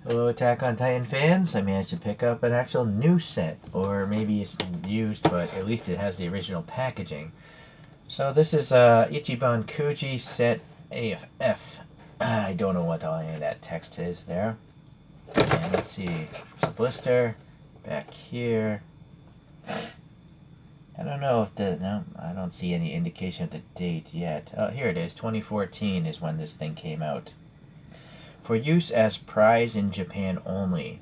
Hello, Attack on Titan fans. I managed to pick up an actual new set, or maybe it's used, but at least it has the original packaging. So this is Ichiban Kuji set AF. I don't know what any of that text is there. And let's see, there's a blister back here. I don't know if no, I don't see any indication of the date yet. Oh, here it is. 2014 is when this thing came out. For use as prize in Japan only.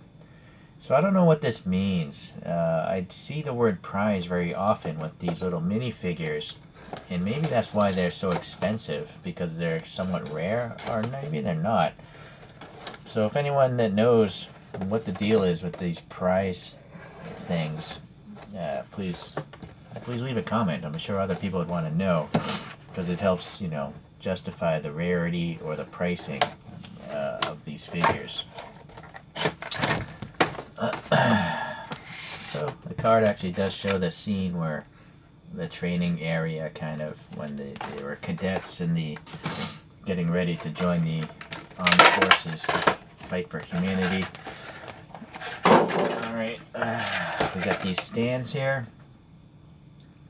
So I don't know what this means. I see the word prize very often with these little minifigures, and maybe that's why they're so expensive, because they're somewhat rare, or maybe they're not. So if anyone that knows what the deal is with these prize things, please leave a comment. I'm sure other people would want to know, because it helps, justify the rarity or the pricing of these figures. So the card actually does show the scene where the training area, kind of when they were cadets and getting ready to join the armed forces to fight for humanity. Alright, we got these stands here,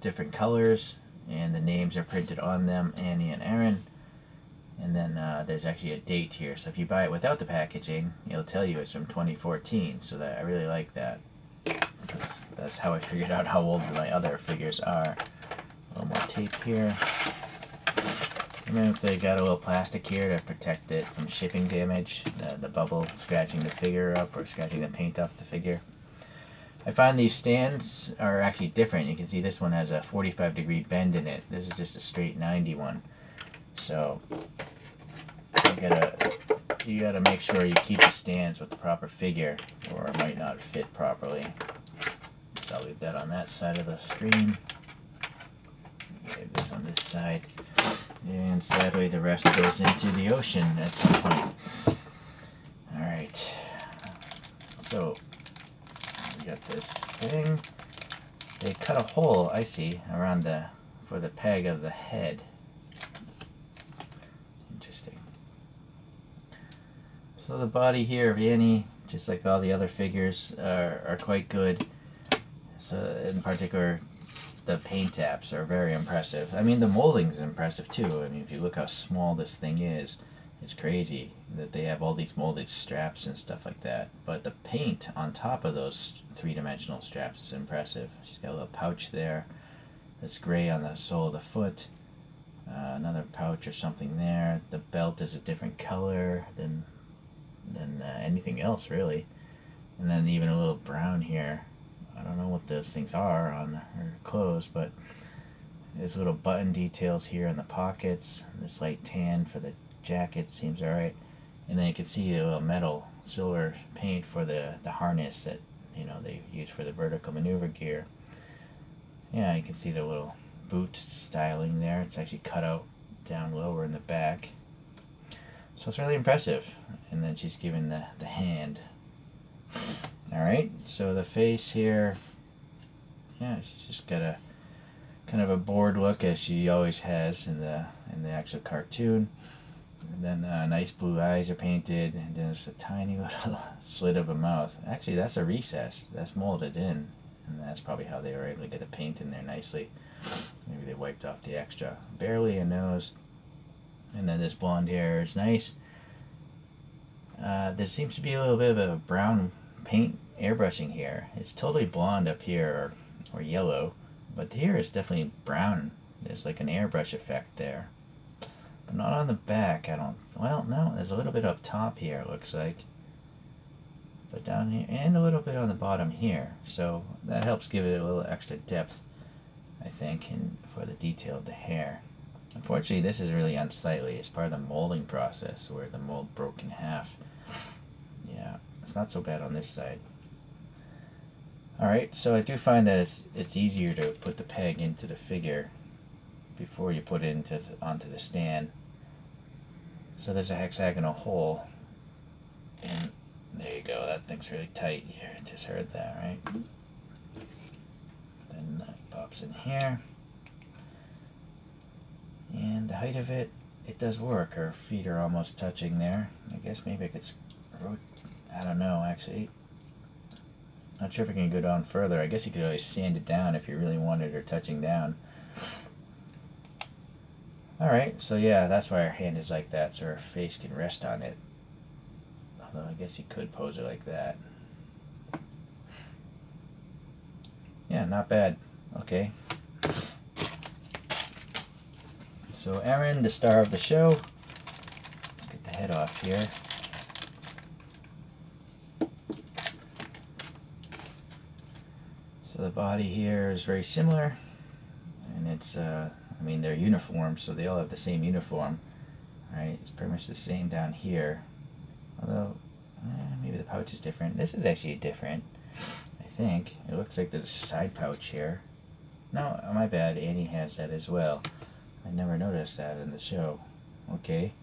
different colors, and the names are printed on them, Annie and Eren. And then there's actually a date here, so if you buy it without the packaging, it'll tell you it's from 2014, so I really like that. That's how I figured out how old my other figures are. A little more tape here. And then they got a little plastic here to protect it from shipping damage, the bubble scratching the figure up or scratching the paint off the figure. I found these stands are actually different. You can see this one has a 45-degree bend in it. This is just a straight 90 one. So you gotta make sure you keep the stands with the proper figure, or it might not fit properly. So I'll leave that on that side of the screen. Leave this on this side, and sadly the rest goes into the ocean at some point. All right. So we got this thing. They cut a hole, I see, around for the peg of the head. Interesting. So the body here of Annie, just like all the other figures, are quite good. So in particular, the paint apps are very impressive. I mean, the molding is impressive too. I mean, if you look how small this thing is, it's crazy that they have all these molded straps and stuff like that. But the paint on top of those three-dimensional straps is impressive. She's got a little pouch there that's gray on the sole of the foot. Another pouch or something there. The belt is a different color than anything else, really. And then even a little brown here. I don't know what those things are on her clothes, but there's little button details here in the pockets. This light tan for the jacket seems alright. And then you can see a little metal silver paint for the harness that they use for the vertical maneuver gear. Yeah, you can see the little boot styling there. It's actually cut out down lower in the back. So it's really impressive. And then she's given the hand. Alright, so the face here, yeah, she's just got a kind of a bored look, as she always has in the actual cartoon. And then nice blue eyes are painted, and then there's a tiny little slit of a mouth. Actually, that's a recess. That's molded in, and that's probably how they were able to get the paint in there nicely. Maybe they wiped off the extra. Barely a nose. And then this blonde hair is nice. There seems to be a little bit of a brown paint airbrushing here. It's totally blonde up here, or yellow, but here it's definitely brown. There's like an airbrush effect there, but not on the back. Well, no, there's a little bit up top here, it looks like, but down here, and a little bit on the bottom here, so that helps give it a little extra depth, I think, and for the detail of the hair. Unfortunately, this is really unsightly. It's part of the molding process where the mold broke in half. Yeah, it's not so bad on this side. Alright, so I do find that it's easier to put the peg into the figure before you put it onto the stand. So there's a hexagonal hole, and there you go. That thing's really tight. You just heard that, right? Then that pops in here. And the height of it does work. Her feet are almost touching there. I guess maybe I could I don't know, actually. Not sure if I can go down further. I guess you could always sand it down if you really wanted her touching down. Alright, so yeah, that's why her hand is like that, so her face can rest on it. Although I guess you could pose her like that. Yeah, not bad. Okay. So Eren, the star of the show. Let's get the head off here. So the body here is very similar, and it's, I mean, they're uniform, so they all have the same uniform. Right, it's pretty much the same down here. Although, maybe the pouch is different. This is actually different, I think. It looks like there's a side pouch here. No, my bad, Annie has that as well. I never noticed that in the show. Okay.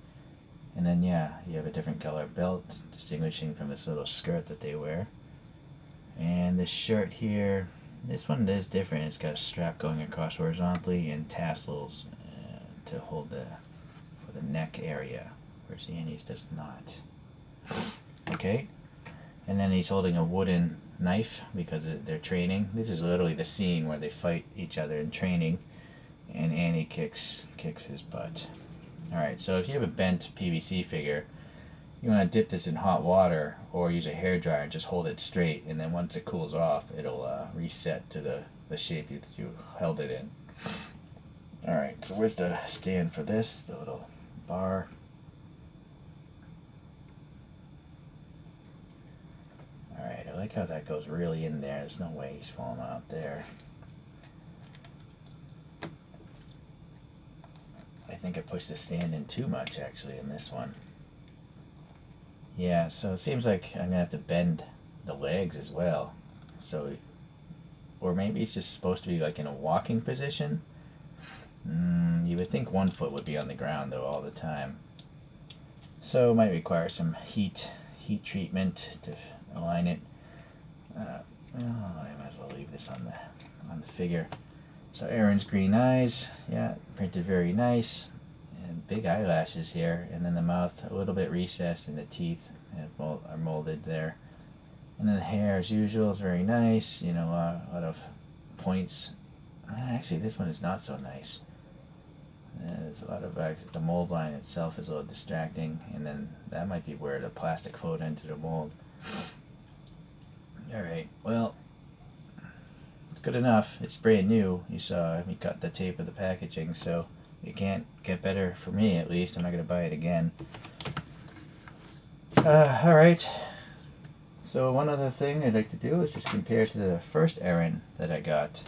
And then, yeah, you have a different color belt, distinguishing from this little skirt that they wear. And this shirt here, this one is different. It's got a strap going across horizontally and tassels to hold the neck area, whereas Annie's does not. Okay. And then he's holding a wooden knife because they're training. This is literally the scene where they fight each other in training, and Annie kicks his butt. Alright, so if you have a bent PVC figure, you want to dip this in hot water or use a hairdryer and just hold it straight, and then once it cools off, it'll reset to the shape that you held it in. Alright, so where's the stand for this? The little bar. Alright, I like how that goes really in there. There's no way he's falling out there. I think I pushed the stand in too much, actually, in this one. Yeah, so it seems like I'm gonna have to bend the legs as well. So, or maybe it's just supposed to be like in a walking position. You would think one foot would be on the ground though all the time. So it might require some heat treatment to align it. I might as well leave this on the figure. So Eren's green eyes, yeah, printed very nice. And big eyelashes here, and then the mouth a little bit recessed, and the teeth are molded there. And then the hair, as usual, is very nice. You know, a lot of points. Actually, this one is not so nice. There's a lot of the mold line itself is a little distracting, and then that might be where the plastic flowed into the mold. Alright, well, it's good enough. It's brand new. You saw me cut the tape of the packaging, so it can't get better for me, at least. I'm not going to buy it again. Alright, so one other thing I'd like to do is just compare to the first Eren that I got.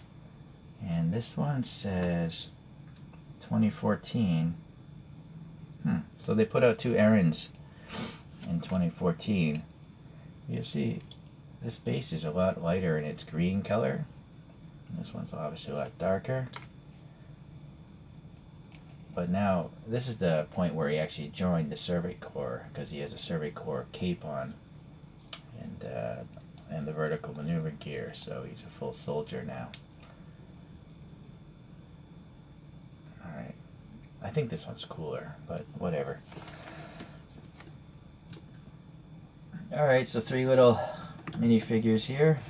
And this one says 2014. So they put out two Erens in 2014. You see, this base is a lot lighter in its green color. This one's obviously a lot darker. But now, this is the point where he actually joined the Survey Corps, because he has a Survey Corps cape on, and the vertical maneuver gear, so he's a full soldier now. Alright, I think this one's cooler, but whatever. Alright, so 3 little minifigures here.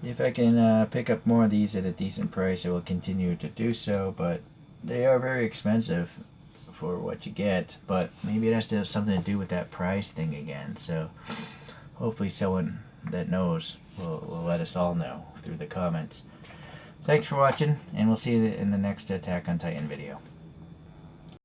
If I can pick up more of these at a decent price, I will continue to do so, but they are very expensive for what you get, but maybe it has to have something to do with that price thing again, so hopefully someone that knows will let us all know through the comments. Thanks for watching, and we'll see you in the next Attack on Titan video.